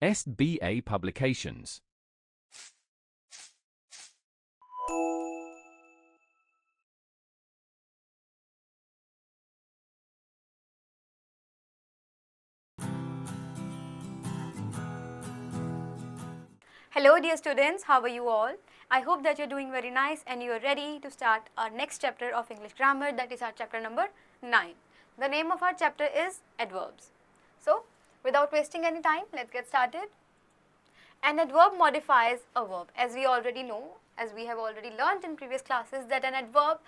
SBA Publications. Hello dear students, how are you all? I hope that you're doing very nice and you're ready to start our next chapter of English grammar, that is our chapter number 9. The name of our chapter is adverbs. So, without wasting any time, let's get started. An adverb modifies a verb. As we already know, as we have already learnt in previous classes, that an adverb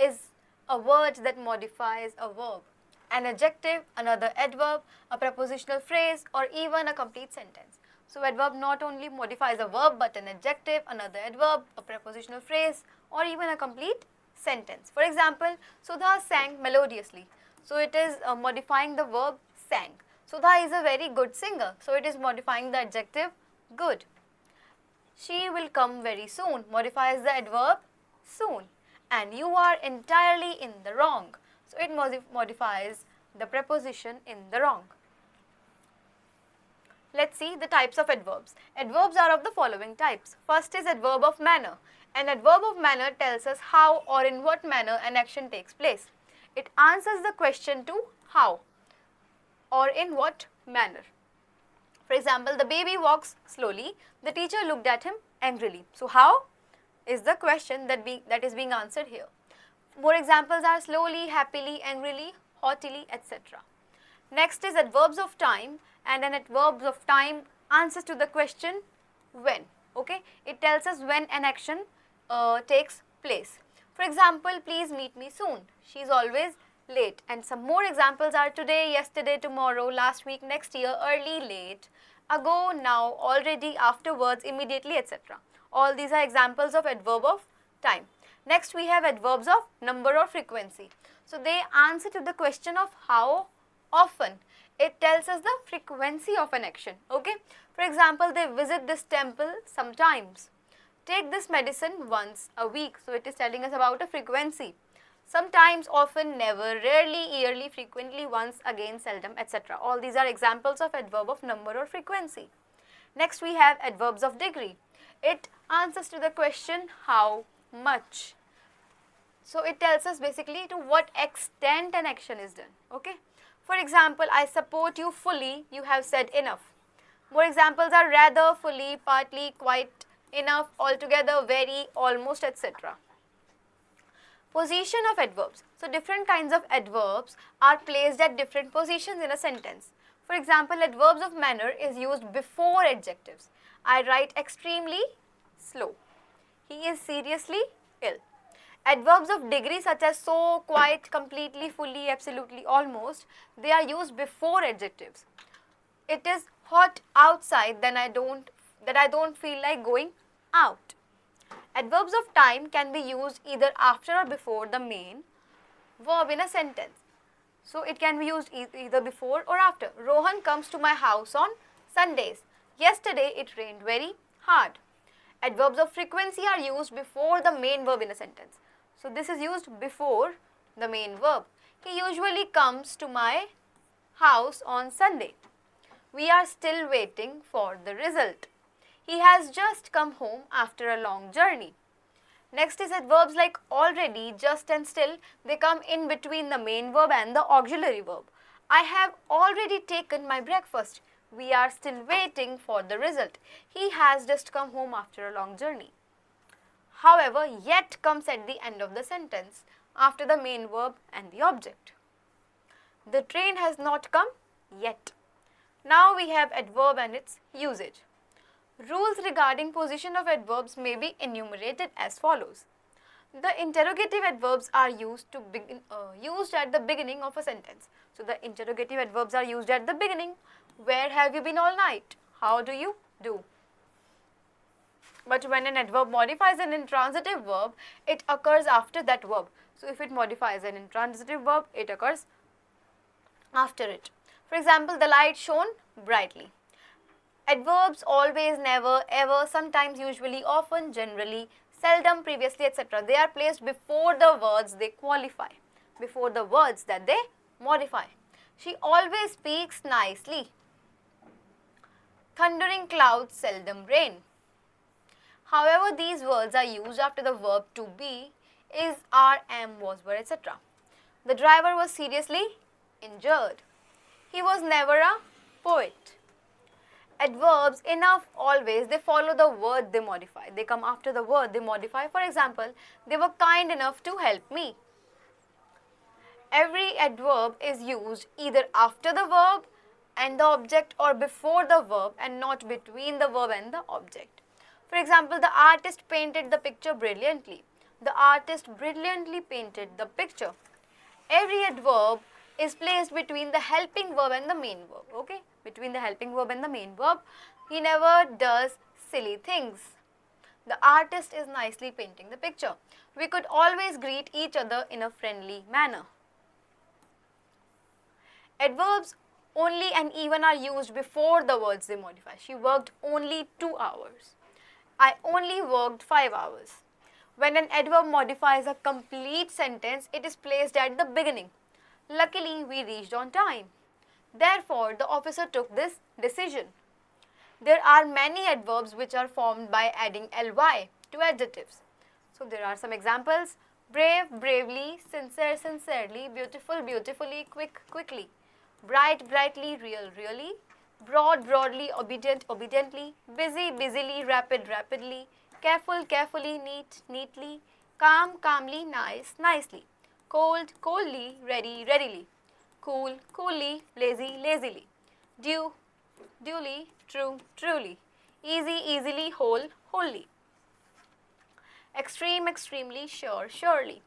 is a word that modifies a verb. An adjective, another adverb, a prepositional phrase, or even a complete sentence. So, adverb not only modifies a verb but an adjective, another adverb, a prepositional phrase, or even a complete sentence. For example, Sudha sang melodiously. So, it is modifying the verb sang. Sudha is a very good singer. So, it is modifying the adjective good. She will come very soon modifies the adverb soon. And you are entirely in the wrong. So, it modifies the preposition in the wrong. Let's see the types of adverbs. Adverbs are of the following types. First is adverb of manner. An adverb of manner tells us how or in what manner an action takes place. It answers the question to how or in what manner. For example, the baby walks slowly. The teacher looked at him angrily. So, how is the question that is being answered here. More examples are slowly, happily, angrily, haughtily, etc. Next is adverbs of time, and an adverb of time answers to the question when. Okay, it tells us when an action takes place. For example, please meet me soon. She is always late. And some more examples are today, yesterday, tomorrow, last week, next year, early, late, ago, now, already, afterwards, immediately, etc. All these are examples of adverb of time. Next we have adverbs of number or frequency. So they answer to the question of how often. It tells us the frequency of an action. Okay. For example, they visit this temple sometimes. Take this medicine once a week. So it is telling us about a frequency. Sometimes, often, never, rarely, yearly, frequently, once, again, seldom, etc. All these are examples of adverb of number or frequency. Next we have adverbs of degree. It answers to the question how much. So it tells us basically to what extent an action is done. Okay. For example, I support you fully, you have said enough. More examples are rather, fully, partly, quite, enough, altogether, very, almost, etc. Position of adverbs. So different kinds of adverbs are placed at different positions in a sentence. For example, adverbs of manner is used before adjectives. I write extremely slow. He is seriously ill. Adverbs of degree such as so, quite, completely, fully, absolutely, almost, they are used before adjectives. It is hot outside that I don't feel like going out. Adverbs of time can be used either after or before the main verb in a sentence. So it can be used either before or after. Rohan comes to my house on Sundays. Yesterday it rained very hard. Adverbs of frequency are used before the main verb in a sentence. So this is used before the main verb. He usually comes to my house on Sunday. We are still waiting for the result. He has just come home after a long journey. Next is adverbs like already, just and still. They come in between the main verb and the auxiliary verb. I have already taken my breakfast. We are still waiting for the result. He has just come home after a long journey. However, yet comes at the end of the sentence after the main verb and the object. The train has not come yet. Now we have adverb and its usage. Rules regarding position of adverbs may be enumerated as follows. The interrogative adverbs are used at the beginning of a sentence. So the interrogative adverbs are used at the beginning. Where have you been all night? How do you do? But when an adverb modifies an intransitive verb, it occurs after that verb. So if it modifies an intransitive verb, it occurs after it. For example, the light shone brightly. Adverbs always, never, ever, sometimes, usually, often, generally, seldom, previously, etc. They are placed before the words they qualify, before the words that they modify. She always speaks nicely. Thundering clouds seldom rain. However, these words are used after the verb to be, is, are, am, was, were, etc. The driver was seriously injured. He was never a poet. Adverbs, enough, always, they follow the word they modify. They come after the word they modify. For example, they were kind enough to help me. Every adverb is used either after the verb and the object or before the verb and not between the verb and the object. For example, the artist painted the picture brilliantly. The artist brilliantly painted the picture. Every adverb is placed between the helping verb and the main verb, okay? Between the helping verb and the main verb. He never does silly things. The artist is nicely painting the picture. We could always greet each other in a friendly manner. Adverbs only and even are used before the words they modify. She worked only 2 hours. I only worked 5 hours. When an adverb modifies a complete sentence, it is placed at the beginning. Luckily, we reached on time. Therefore, the officer took this decision. There are many adverbs which are formed by adding ly to adjectives. So, there are some examples. Brave, bravely, sincere, sincerely, beautiful, beautifully, quick, quickly, bright, brightly, real, really, broad, broadly, obedient, obediently, busy, busily, rapid, rapidly, careful, carefully, neat, neatly, calm, calmly, nice, nicely, cold, coldly, ready, readily, cool, coolly, lazy, lazily, due, duly, true, truly, easy, easily, whole, wholly, extreme, extremely, sure, surely,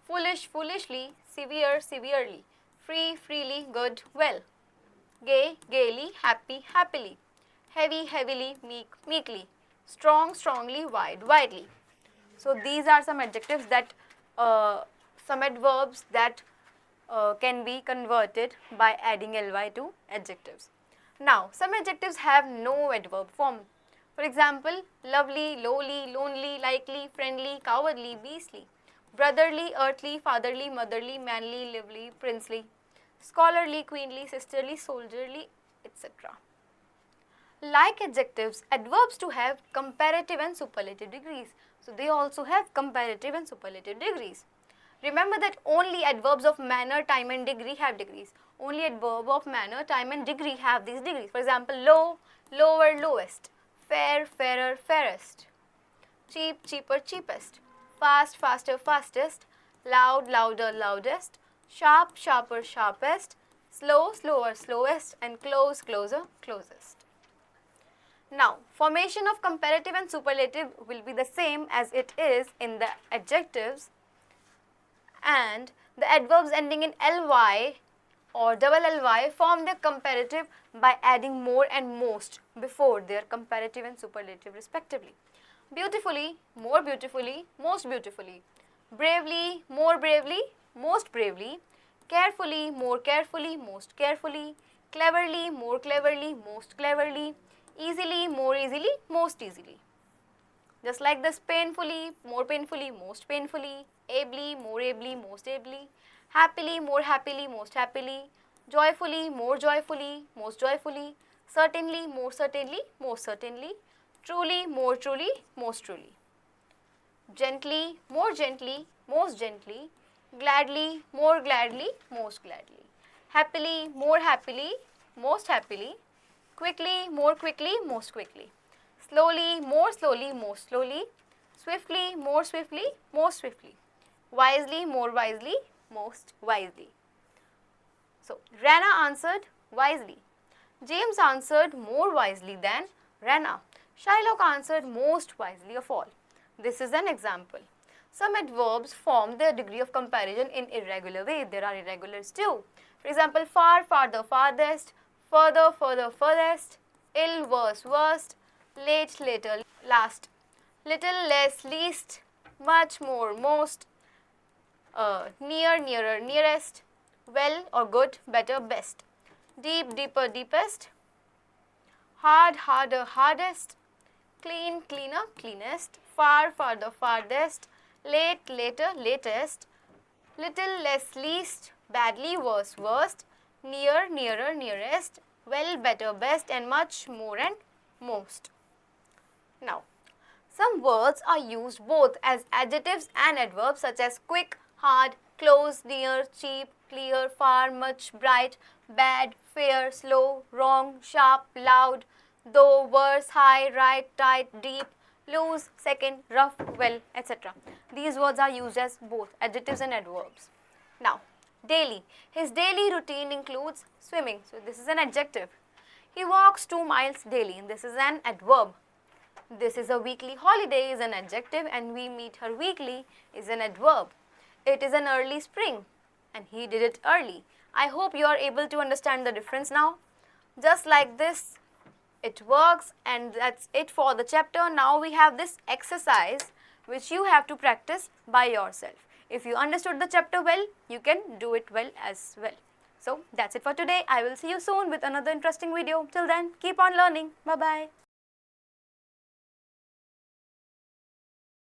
foolish, foolishly, severe, severely, free, freely, good, well, gay, gaily, happy, happily, heavy, heavily, meek, meekly, strong, strongly, wide, widely. So these are some adjectives that, some adverbs that can be converted by adding ly to adjectives. Now, some adjectives have no adverb form. For example, lovely, lowly, lonely, likely, friendly, cowardly, beastly, brotherly, earthly, fatherly, motherly, manly, lively, princely, scholarly, queenly, sisterly, soldierly, etc. Like adjectives, adverbs to have comparative and superlative degrees. So they also have comparative and superlative degrees. Remember that only adverbs of manner, time and degree have degrees. Only adverb of manner, time and degree have these degrees. For example, low, lower, lowest, fair, fairer, fairest, cheap, cheaper, cheapest, fast, faster, fastest, loud, louder, loudest, sharp, sharper, sharpest, slow, slower, slowest, and close, closer, closest. Now, formation of comparative and superlative will be the same as it is in the adjectives, and the adverbs ending in ly or double ly form their comparative by adding more and most before their comparative and superlative respectively. Beautifully, more beautifully, most beautifully, bravely, more bravely, most bravely, carefully, more carefully, most carefully, cleverly, more cleverly, most cleverly, easily, more easily, most easily. Just like this, painfully, more painfully, most painfully, ably, more ably, most ably, happily, more happily, most happily, joyfully, more joyfully, most joyfully, certainly, more certainly, most certainly, truly, more truly, most truly, gently, more gently, most gently, gladly, more gladly, most gladly, happily, more happily, most happily, quickly, more quickly, most quickly, slowly, more slowly, most slowly, swiftly, more swiftly, most swiftly, wisely, more wisely, most wisely. So, Rana answered wisely. James answered more wisely than Rana. Shylock answered most wisely of all. This is an example. Some adverbs form their degree of comparison in irregular way. There are irregulars too. For example, far, farther, farthest, further, further, furthest, ill, worse, worst, late, later, last, little, less, least, much, more, most, near, nearer, nearest, well or good, better, best, deep, deeper, deepest, hard, harder, hardest, clean, cleaner, cleanest, far, farther, farthest, late, later, latest, little, less, least, badly, worse, worst, near, nearer, nearest, well, better, best, and much more and most. Now, some words are used both as adjectives and adverbs such as quick, hard, close, near, cheap, clear, far, much, bright, bad, fair, slow, wrong, sharp, loud, though, worse, high, right, tight, deep, loose, second, rough, well, etc. These words are used as both adjectives and adverbs. Now, daily. His daily routine includes swimming. So, this is an adjective. He walks 2 miles daily. This is an adverb. This is a weekly holiday is an adjective, and we meet her weekly is an adverb. It is an early spring, and he did it early. I hope you are able to understand the difference now. Just like this, it works, and that's it for the chapter. Now we have this exercise which you have to practice by yourself. If you understood the chapter well, you can do it well as well. So that's it for today. I will see you soon with another interesting video. Till then, keep on learning. Bye-bye.